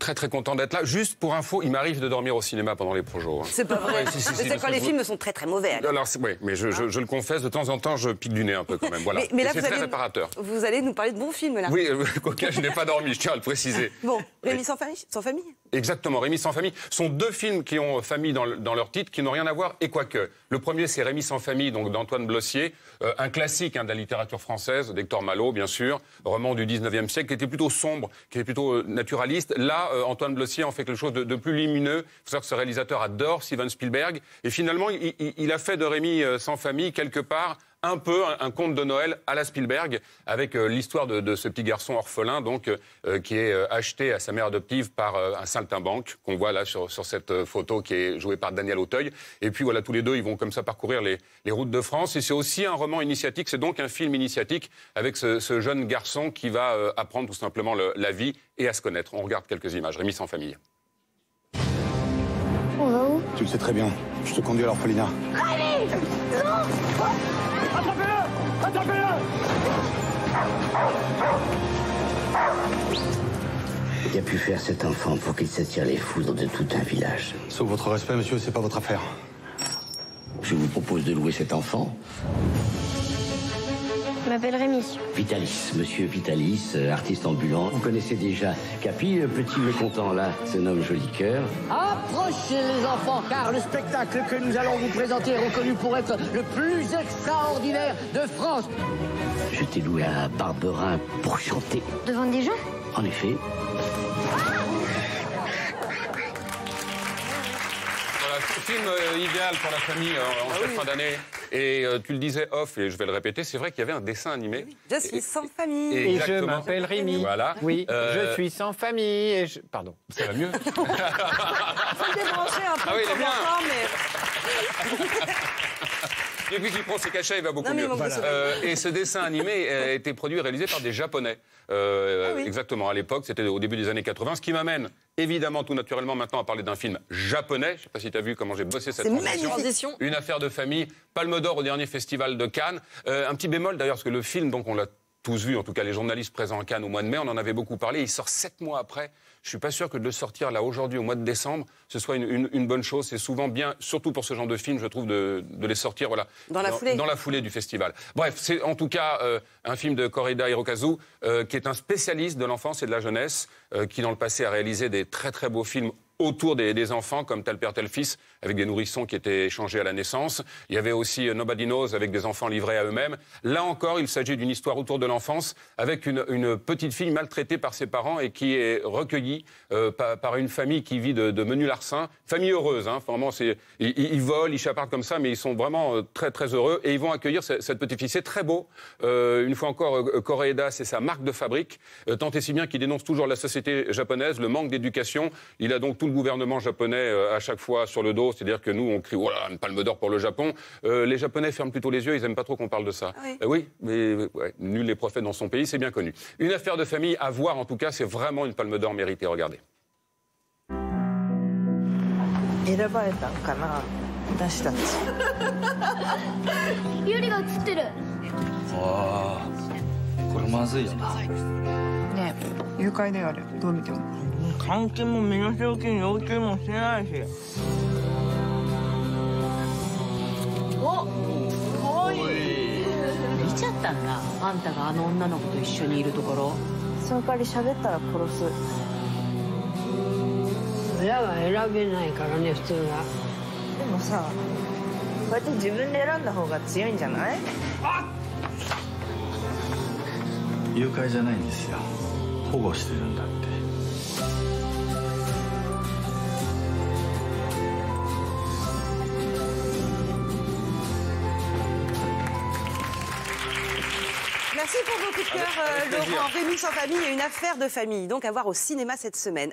très très content d'être là. Juste pour info, il m'arrive de dormir au cinéma pendant les projos. C'est pas vrai. Ouais, c'est quand les films sont très très mauvais. Alors oui, mais je le confesse, de temps en temps, je pique du nez un peu quand même. Voilà. Mais là, c'est très réparateur. Vous allez nous parler de bons films là. Oui, quoique je n'ai pas dormi, je tiens à le préciser. Bon, Rémi sans famille. Exactement, Rémi sans famille. Ce sont deux films qui ont famille dans leur titre, qui n'ont rien à voir, et quoique. Le premier, c'est Rémi sans famille, donc d'Antoine Blossier, un classique de la littérature française, d'Hector Malot, bien sûr, roman du 19e siècle, qui était plutôt sombre, qui était plutôt naturaliste. Là, Antoine Blossier en fait quelque chose de plus lumineux. Il faut savoir que ce réalisateur adore Steven Spielberg, et finalement, il a fait de Rémi sans famille, quelque part, un peu un conte de Noël à la Spielberg, avec l'histoire de ce petit garçon orphelin, donc, qui est acheté à sa mère adoptive par un saltimbanque, qu'on voit là sur cette photo qui est jouée par Daniel Auteuil. Et puis voilà, tous les deux, ils vont comme ça parcourir les routes de France. Et c'est aussi un roman initiatique, c'est donc un film initiatique avec ce jeune garçon qui va apprendre tout simplement la vie et à se connaître. On regarde quelques images. Rémi sans famille. On va où? Tu le sais très bien. Je te conduis à l'orphelinat. Allez! Non! Attrapez-le! Attrapez-le! Qu'a pu faire cet enfant pour qu'il s'attire les foudres de tout un village? Sauf votre respect, monsieur, c'est pas votre affaire. Je vous propose de louer cet enfant. Je m'appelle Rémi. Vitalis, monsieur Vitalis, artiste ambulant. Vous connaissez déjà Capi, le petit mécontent là, se nomme Joli Cœur. Approchez les enfants, car le spectacle que nous allons vous présenter est reconnu pour être le plus extraordinaire de France. Je t'ai loué à Barberin pour chanter. Devant des gens? En effet. Voilà, film idéal pour la famille en cette fin d'année. Et tu le disais off, et je vais le répéter, c'est vrai qu'il y avait un dessin animé. Je suis sans famille. Et je m'appelle Rémi. Voilà. Oui, je suis sans famille. Et Pardon. Ça va mieux. Faut le débrancher un peu. Ah oui, il est bien. Mais... Depuis qu'il prend ses cachets, il va beaucoup Non, mais mieux. voilà. Et ce dessin animé a été produit et réalisé par des Japonais. oui. Exactement, à l'époque, c'était au début des années 80. Ce qui m'amène, évidemment, tout naturellement, maintenant à parler d'un film japonais. Je ne sais pas si tu as vu comment j'ai bossé cette transition. Une affaire de famille, Palme d'Or au dernier festival de Cannes. Un petit bémol d'ailleurs, parce que le film, donc on l'a tous vu, en tout cas les journalistes présents à Cannes au mois de mai, on en avait beaucoup parlé. Il sort 7 mois après. Je suis pas sûr que de le sortir là aujourd'hui au mois de décembre, ce soit une bonne chose. C'est souvent bien, surtout pour ce genre de film, je trouve, de les sortir voilà, dans la foulée du festival. Bref, c'est en tout cas un film de Koreeda Hirokazu, qui est un spécialiste de l'enfance et de la jeunesse, qui dans le passé a réalisé des très très beaux films autour des enfants, comme Tel Père, Tel Fils, avec des nourrissons qui étaient échangés à la naissance. Il y avait aussi Nobody Knows, avec des enfants livrés à eux-mêmes. Là encore, il s'agit d'une histoire autour de l'enfance, avec une petite fille maltraitée par ses parents et qui est recueillie par une famille qui vit de menus larcins. Famille heureuse, hein, vraiment, ils volent, ils chapardent comme ça, mais ils sont vraiment très très heureux. Et ils vont accueillir cette petite fille. C'est très beau. Une fois encore, Koreeda, c'est sa marque de fabrique. Tant et si bien qu'il dénonce toujours la société japonaise, le manque d'éducation. Il a donc tout le gouvernement japonais à chaque fois sur le dos, c'est-à-dire que nous on crie oh là, une palme d'or pour le Japon. Les Japonais ferment plutôt les yeux, ils aiment pas trop qu'on parle de ça. Ah oui. Oui, mais ouais, nul n'est prophète dans son pays, c'est bien connu. Une affaire de famille à voir en tout cas, c'est vraiment une palme d'or méritée. Regardez. 選ばれたんかな私たちユリが映ってる。ああ、これまずいよな。ねえ誘拐であるどう見ても監禁も身代金要求もしてないしお、かわいい。見ちゃったんだ。あんたがあの女の子と一緒にいるところ。その代わり喋ったら殺す親は選べないからね、普通は。でもさこうやって自分で選んだ方が強いんじゃない？誘拐じゃないんですよ。保護してるんだって。Merci pour vos coups de cœur, Laurent. Rémi sans famille et une affaire de famille. Donc à voir au cinéma cette semaine.